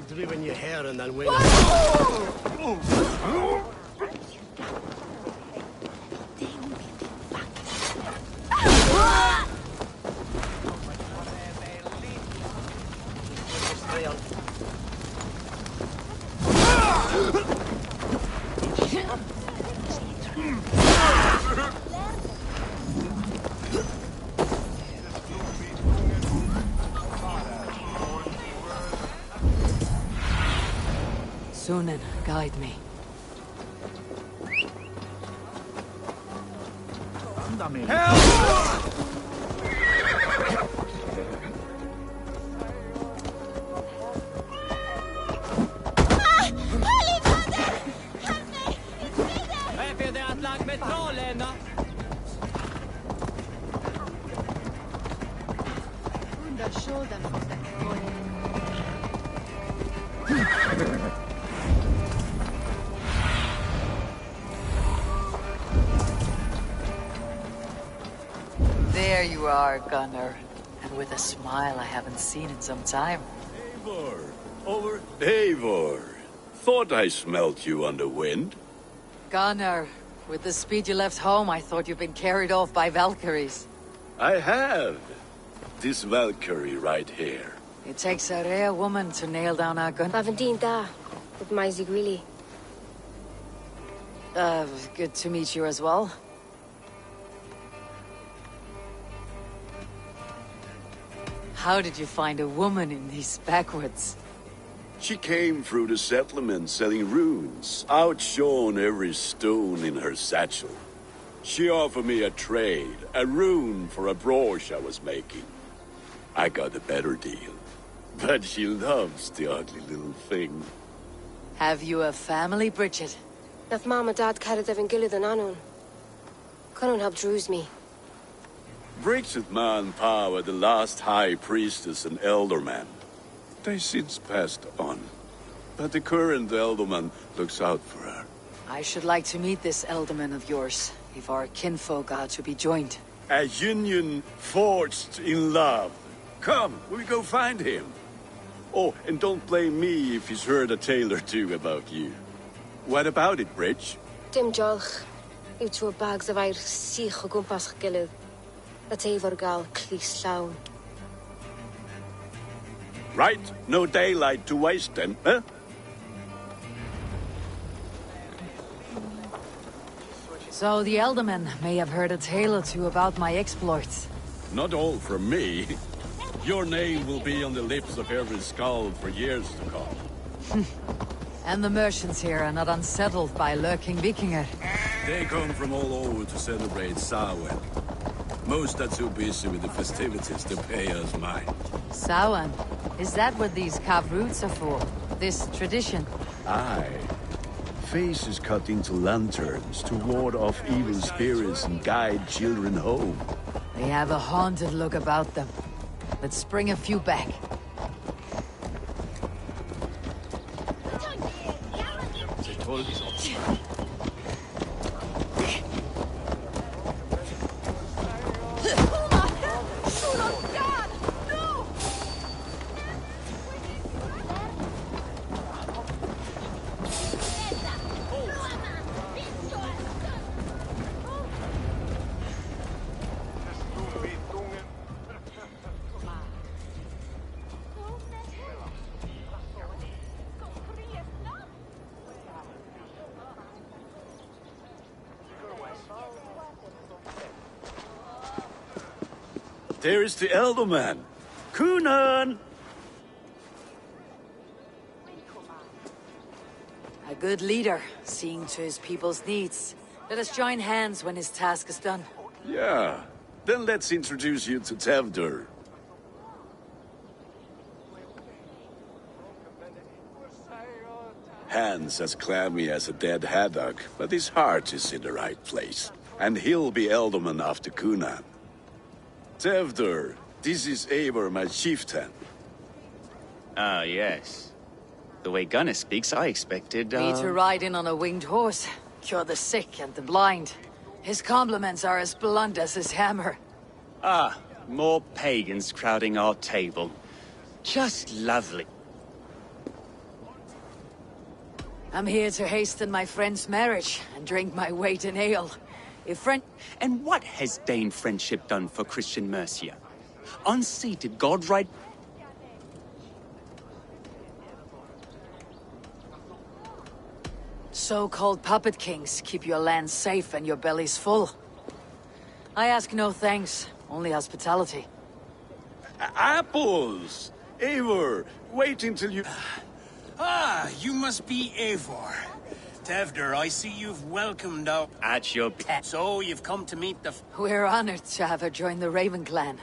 Driven your hair and then win. Sunan, guide me. Help! There you are, Gunnar. And with a smile I haven't seen in some time. Eivor. Thought I smelt you on the wind. Gunnar, with the speed you left home, I thought you'd been carried off by Valkyries. I have. This Valkyrie right here. It takes a rare woman to nail down our gun. Lavendine da, with Maisie Greeley. Good to meet you as well. How did you find a woman in these backwoods? She came through the settlement selling runes, outshone every stone in her satchel. She offered me a trade, a rune for a brooch I was making. I got a better deal, but she loves the ugly little thing. Have you a family, Bridget? If Mom and Dad carried Evan Gillard and Anun. Couldn't help druise me. Bridget Manpa were the last high priestess and elderman. They since passed on, but the current elderman looks out for her. I should like to meet this elderman of yours, if our kinfolk are to be joined. A union forged in love. Come, we'll go find him. Oh, and don't blame me if he's heard a tale or two about you. What about it, Bridge? Dim jolch. Yw trwy bags of air sych o gwmpas gilydd. A teifr gael clis llawn. Right, no daylight to waste then, huh? So the Elderman may have heard a tale or two about my exploits. Not all from me. Your name will be on the lips of every skull for years to come. And the merchants here are not unsettled by lurking Vikinger. They come from all over to celebrate Samhain. Most are too busy with the festivities to pay us mind. Samhain? Is that what these carved roots are for? This tradition? Aye. faces cut into lanterns to ward off evil spirits and guide children home. They have a haunted look about them. Let's bring a few back. There is the elder man. Kunan! A good leader, seeing to his people's needs. Let us join hands when his task is done. Yeah. Then let's introduce you to Tevdur. Hands as clammy as a dead haddock, but his heart is in the right place. And he'll be Elderman after Kunan. Tevdur, this is Eivor, my chieftain. Ah, yes. The way Gunnar speaks, I expected, Me to ride in on a winged horse, cure the sick and the blind. His compliments are as blunt as his hammer. Ah, more pagans crowding our table. Just lovely. I'm here to hasten my friend's marriage and drink my weight in ale. If friend... And what has Dane friendship done for Christian Mercia? Unseated God right... So-called puppet kings keep your land safe and your bellies full. I ask no thanks, only hospitality. Apples! Eivor, wait until you... Ah, you must be Eivor. Tevdur, I see you've welcomed our... At your... So, you've come to meet the... We're honored to have her join the Raven clan,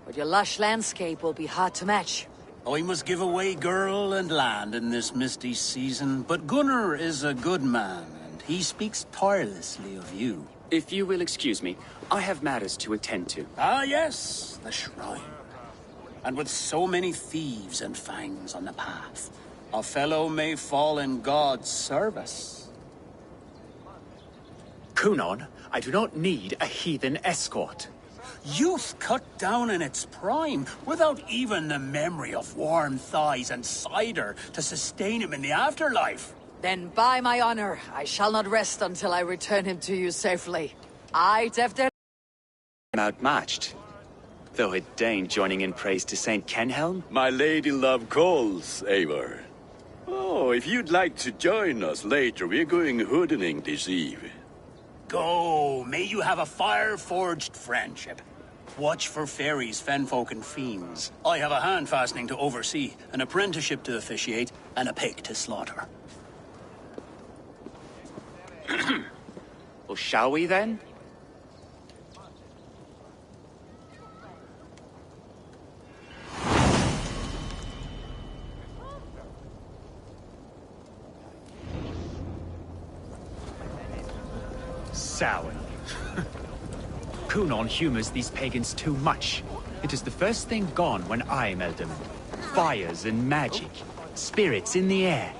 but your lush landscape will be hard to match. I must give away girl and land in this misty season, but Gunnar is a good man, and he speaks tirelessly of you. If you will excuse me, I have matters to attend to. Ah, yes, the shrine. And with so many thieves and fangs on the path, a fellow may fall in God's service. Kunan, I do not need a heathen escort. Youth cut down in its prime, without even the memory of warm thighs and cider to sustain him in the afterlife. Then by my honor, I shall not rest until I return him to you safely. I, Tevdur... I'm outmatched. Though a Dane joining in praise to Saint Kenhelm? My lady love calls, Eivor. Oh, if you'd like to join us later, we're going hoodening this eve. Go, may you have a fire-forged friendship. Watch for fairies, fenfolk, and fiends. I have a hand fastening to oversee, an apprenticeship to officiate, and a pig to slaughter. Well, shall we then? Sour. Kunan humors these pagans too much. It is the first thing gone when I meld them. Fires and magic. Spirits in the air.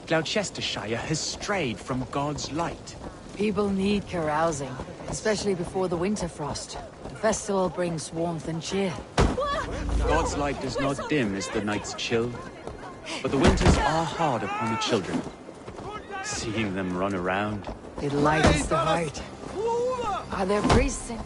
Gloucestershire has strayed from God's light. People need carousing, especially before the winter frost. The festival brings warmth and cheer. God's light does not dim as the nights chill, but the winters are hard upon the children. Seeing them run around. It lightens the heart. Are there priests in...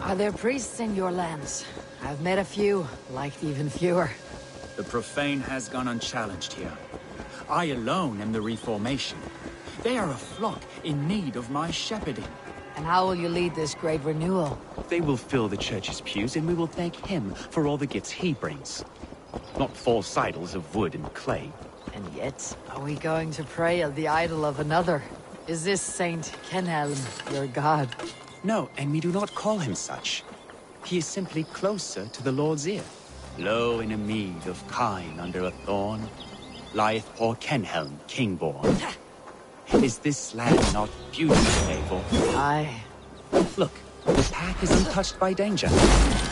Are there priests in your lands? I've met a few, liked even fewer. The profane has gone unchallenged here. I alone am the reformation. They are a flock in need of my shepherding. And how will you lead this great renewal? They will fill the church's pews, and we will thank him for all the gifts he brings. Not false idols of wood and clay. And yet, are we going to pray at the idol of another? Is this Saint Kenelm your god? No, and we do not call him such. He is simply closer to the Lord's ear. Lo, in a mead of kine under a thorn, lieth poor Kenhelm, king-born. Is this land not beautiful, Eivor? Aye. Look, the path is untouched by danger,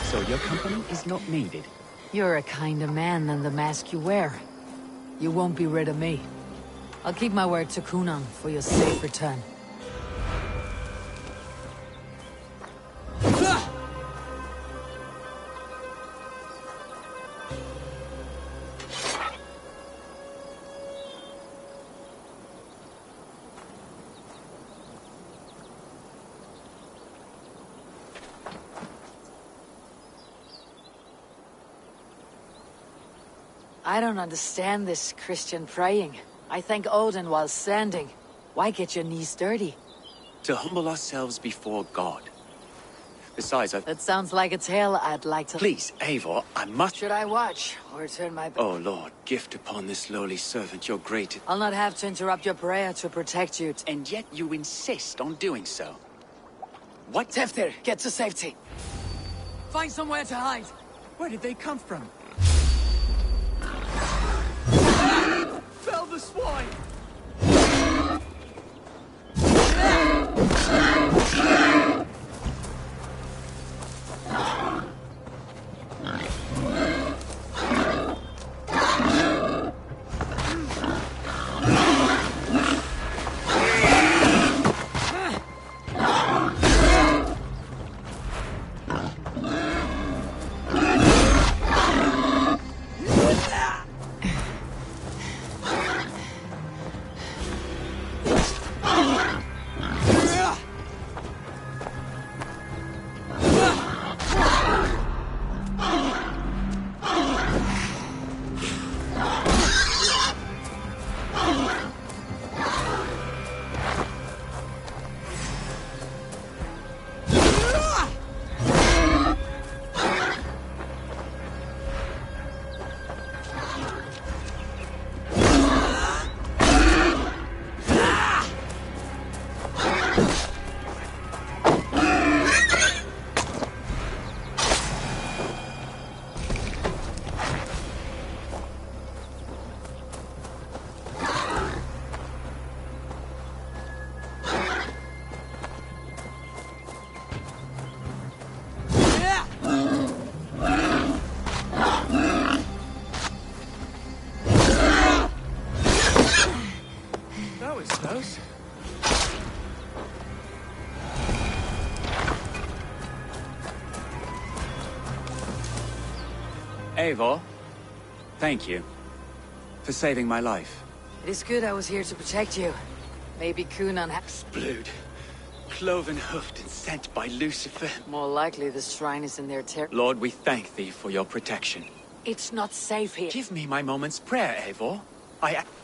so your company is not needed. You're a kinder man than the mask you wear. You won't be rid of me. I'll keep my word to Kunan for your safe return. I don't understand this Christian praying. I thank Odin while standing. Why get your knees dirty? To humble ourselves before God. Besides, That sounds like a tale I'd like to... Please, Eivor, I must... Should I watch, or turn my back? Oh, Lord, gift upon this lowly servant your great... I'll not have to interrupt your prayer to protect you. And yet you insist on doing so. What? Teftir, get to safety. Find somewhere to hide. Where did they come from? Fell the swine! Eivor, thank you for saving my life. It is good I was here to protect you. Maybe Kunan has... Blood, cloven hoofed and sent by Lucifer. More likely the shrine is in their Lord, we thank thee for your protection. It's not safe here. Give me my moment's prayer, Eivor.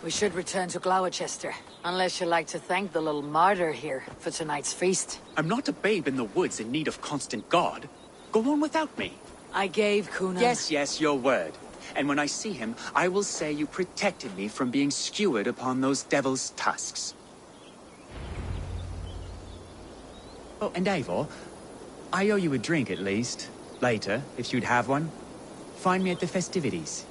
We should return to Gloucester. Unless you'd like to thank the little martyr here for tonight's feast. I'm not a babe in the woods in need of constant guard. Go on without me. I gave Kunan... Yes, your word. And when I see him, I will say you protected me from being skewered upon those devil's tusks. Oh, and Eivor, I owe you a drink at least. Later, if you'd have one. Find me at the festivities.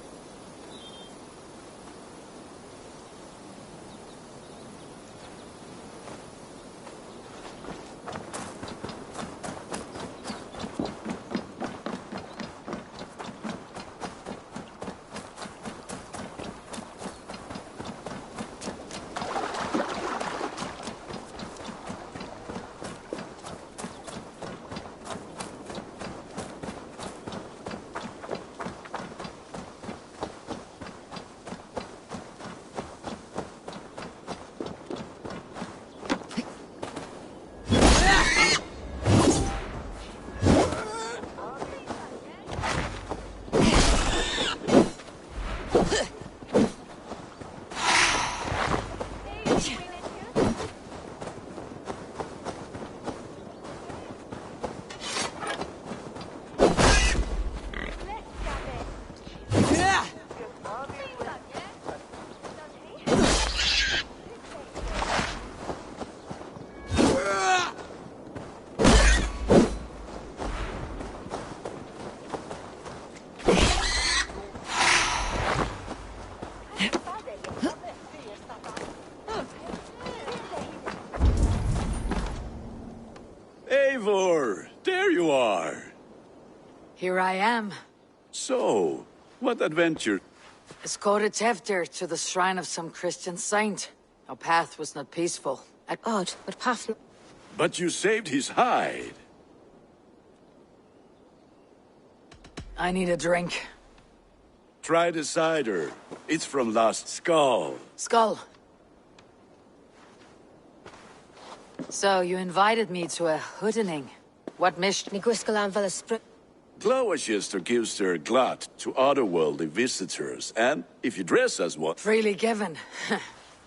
I am. So, what adventure? Escorted Tevdir to the shrine of some Christian saint. Our path was not peaceful. Odd, but Pafn... But you saved his hide. I need a drink. Try the cider. It's from Lost Skull. Skull. So, you invited me to a hoodening. What mission? Ni gwisgalan fel y spr... Gloucester gives their glut to otherworldly visitors, and if you dress as one, Freely given.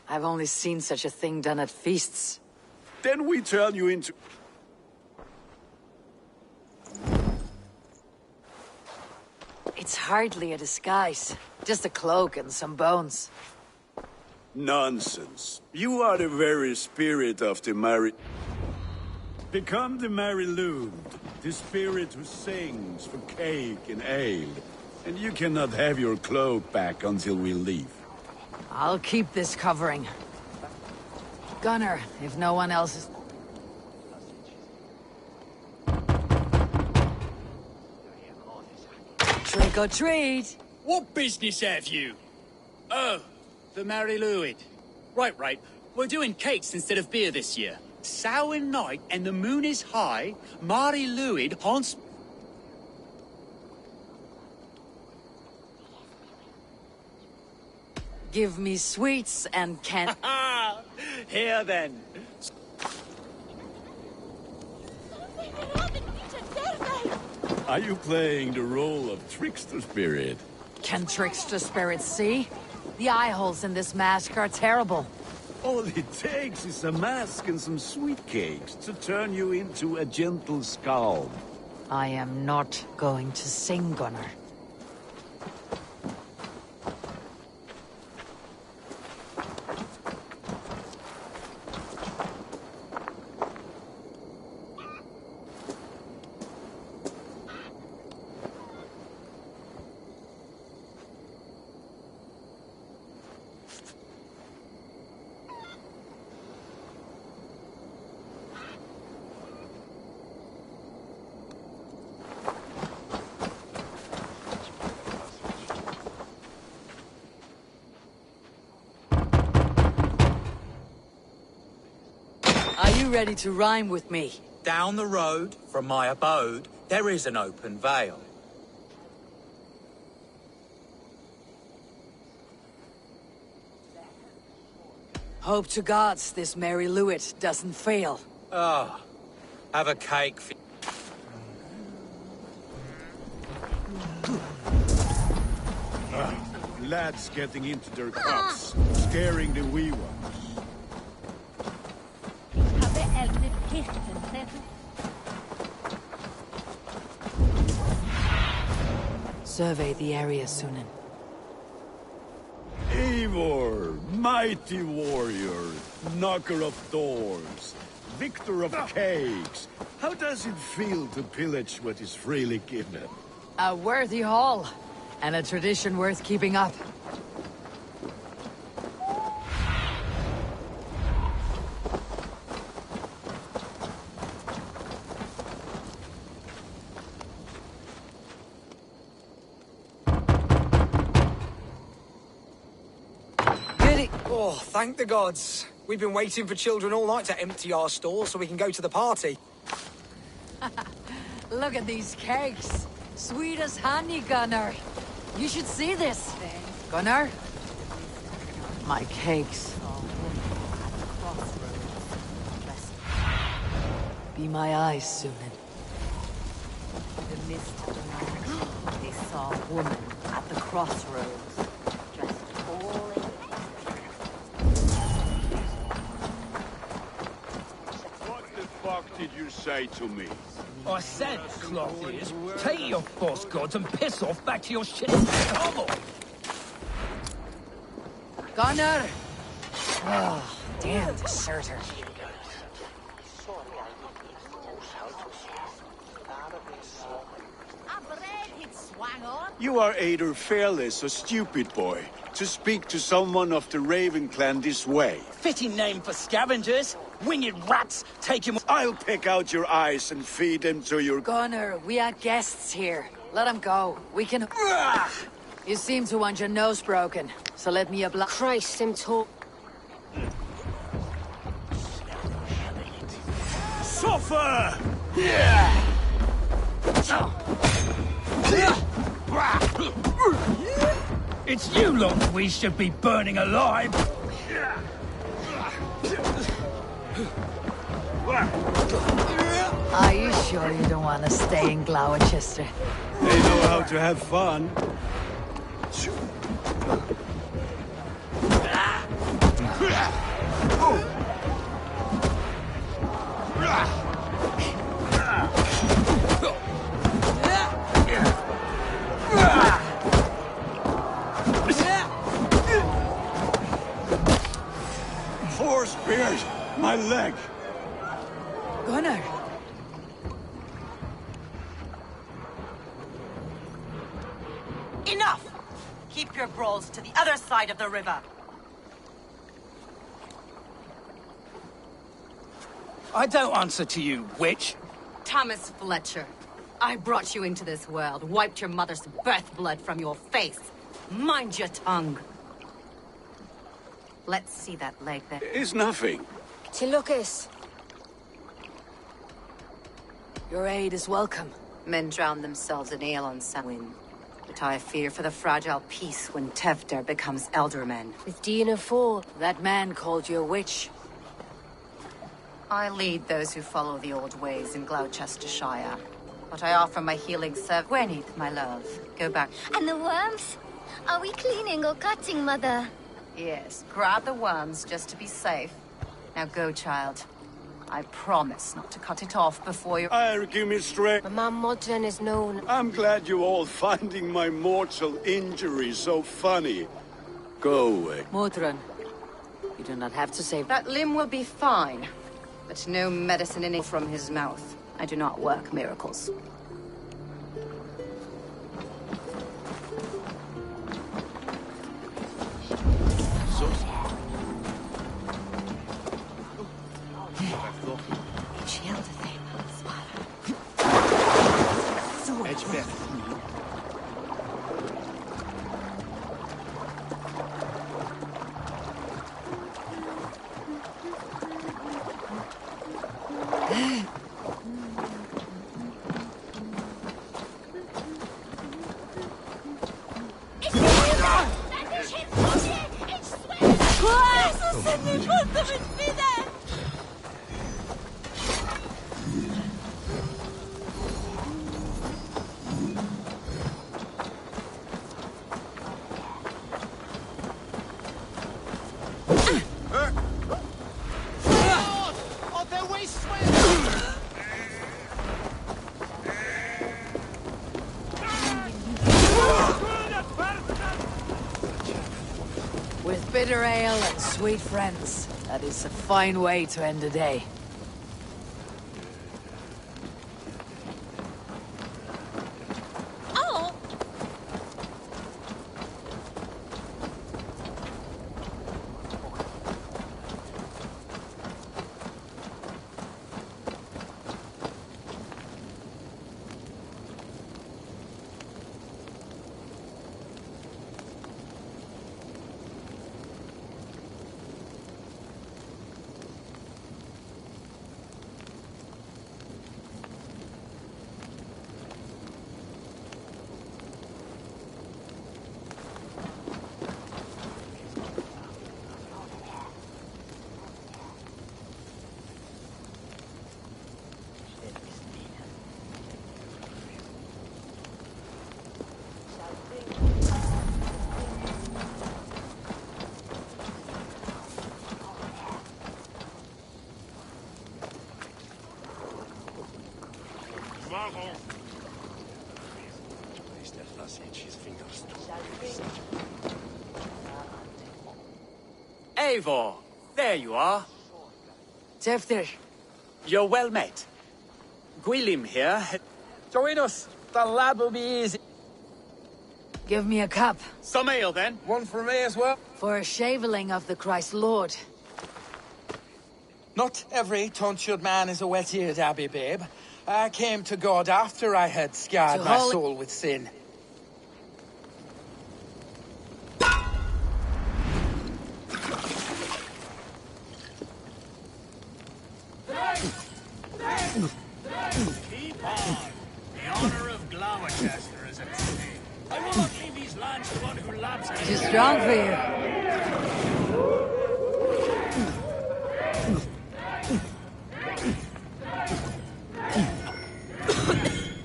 I've only seen such a thing done at feasts. then we turn you into... It's hardly a disguise. Just a cloak and some bones. Nonsense. You are the very spirit of the Mary... Become the Mary Lund, the spirit who sings for cake and ale. And you cannot have your cloak back until we leave. I'll keep this covering. Gunner, if no one else is... Trick or treat! What business have you? Oh, the Mary Lwyd. Right. We're doing cakes instead of beer this year. Samhain night and the moon is high. Mary Lwyd haunts... Give me sweets and can... Here then. Are you playing the role of trickster spirit? Can trickster spirits see? The eye holes in this mask are terrible. All it takes is a mask and some sweet cakes to turn you into a gentle skull. I am not going to sing, Gunner. Are you ready to rhyme with me? Down the road from my abode, there is an open vale. Hope to gods this Mary Lwyd doesn't fail. Ah, have a cake for... Lads getting into their cups, scaring the wee ones. Survey the area, Sunan. Eivor, mighty warrior, knocker of doors, victor of cakes. How does it feel to pillage what is freely given? A worthy haul, and a tradition worth keeping up. Oh, thank the gods. We've been waiting for children all night to empty our stores so we can go to the party. Look at these cakes. Sweet as honey, Gunner. You should see this. Gunner? My cakes. Be my eyes, Sunan. The mist of the night, they saw a woman at the crossroads, dressed all in... What the fuck did you say to me? I said, cloth ears, take your false gods and piss off back to your shit. Come on! Gunner! Oh, damn deserter. You are either fearless or stupid, boy, to speak to someone of the Raven clan this way. Fitting name for scavengers. Winged rats, take him... I'll pick out your eyes and feed them to your... Gunner, we are guests here. Let him go. We can... You seem to want your nose broken, so let me oblige. Christ, him talk. Suffer! It's you lot we should be burning alive! Are you sure you don't want to stay in Gloucester? They know how to have fun. Four spears! My leg! Gunnar! Enough! Keep your brawls to the other side of the river. I don't answer to you, witch. Thomas Fletcher, I brought you into this world, wiped your mother's birth blood from your face. Mind your tongue. Let's see that leg there. It's nothing. Lucas. Your aid is welcome. Men drown themselves in ale on Samhain. But I fear for the fragile peace when Tevder becomes elderman. With Dina Fall. That man called you a witch. I lead those who follow the old ways in Gloucestershire. But I offer my healing service. Gweneth, my love, go back. And the worms? Are we cleaning or cutting, Mother? Yes, grab the worms just to be safe. Now go, child. I promise not to cut it off before you... Give me strength. My mum Modron is known. I'm glad you all finding my mortal injury so funny. Go away. Modron, you do not have to save... That limb will be fine. But no medicine in it from his mouth. I do not work miracles. With bitter ale and sweet friends. That is a fine way to end the day. Eivor, there you are. Tevder. You're well met. Gwilym here. Join us. The lad will be easy. Give me a cup. Some ale, then. One for me as well. For a shaveling of the Christ Lord. Not every tonsured man is a wet-eared Abbey babe. I came to God after I had scarred So my holy- soul with sin. Keep on. The honor of Gloucester is at stake. I will not leave these lands to one who laughs at Too strong for you.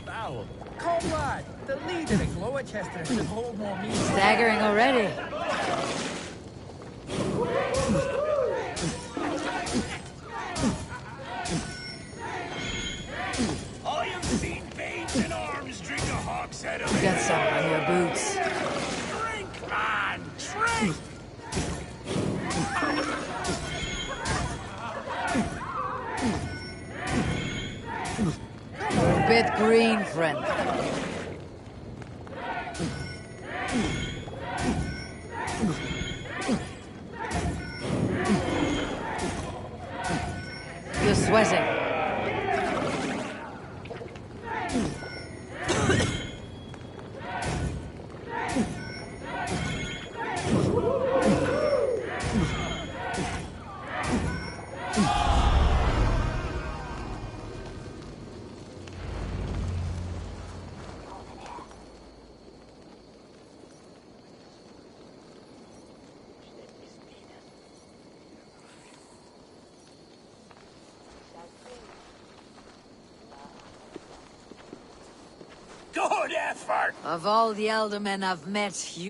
Foul. Comrade, the leader of Gloucester should hold more meetings. Staggering already. I have seen babes in arms drink a hogshead of Got some on your boots. Drink, man, drink! You're a bit green, friend. You're sweating. Good effort! Of all the elder men I've met, you